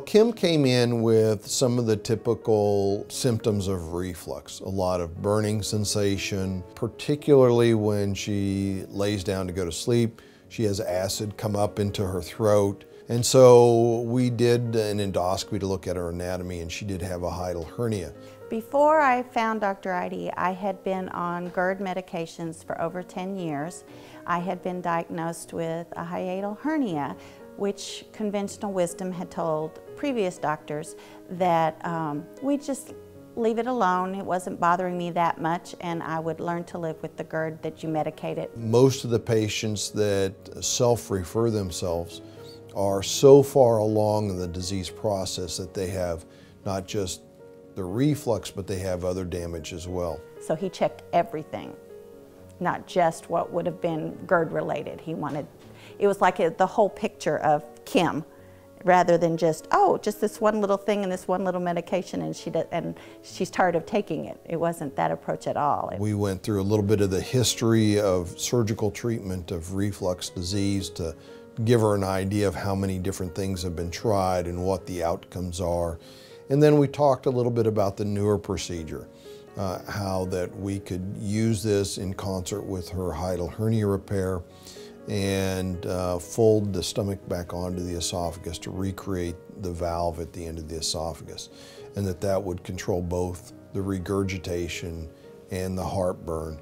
Kim came in with some of the typical symptoms of reflux, a lot of burning sensation, particularly when she lays down to go to sleep. She has acid come up into her throat. And so we did an endoscopy to look at her anatomy, and she did have a hiatal hernia. Before I found Dr. Ihde, I had been on GERD medications for over 10 years. I had been diagnosed with a hiatal hernia, which conventional wisdom had told previous doctors that we'd just leave it alone. It wasn't bothering me that much, and I would learn to live with the GERD that you medicated. Most of the patients that self-refer themselves are so far along in the disease process that they have not just the reflux, but they have other damage as well. So he checked everything, not just what would have been GERD related. He wanted, it was like the whole picture of Kim, rather than just, oh, just this one little thing and this one little medication and she's tired of taking it. It wasn't that approach at all. We went through a little bit of the history of surgical treatment of reflux disease to give her an idea of how many different things have been tried and what the outcomes are. And then we talked a little bit about the newer procedure, how that we could use this in concert with her hiatal hernia repair and fold the stomach back onto the esophagus to recreate the valve at the end of the esophagus, and that would control both the regurgitation and the heartburn,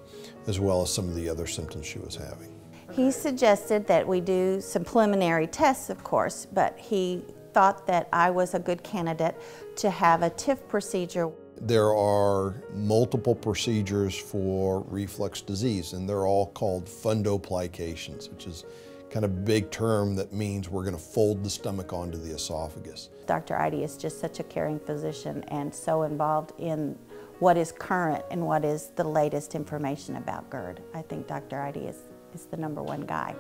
as well as some of the other symptoms she was having. He suggested that we do some preliminary tests, of course, but he thought that I was a good candidate to have a TIF procedure. There are multiple procedures for reflux disease, and they're all called fundoplications, which is kind of a big term that means we're going to fold the stomach onto the esophagus. Dr. Ihde is just such a caring physician and so involved in what is current and what is the latest information about GERD. I think Dr. Ihde is the #1 guy.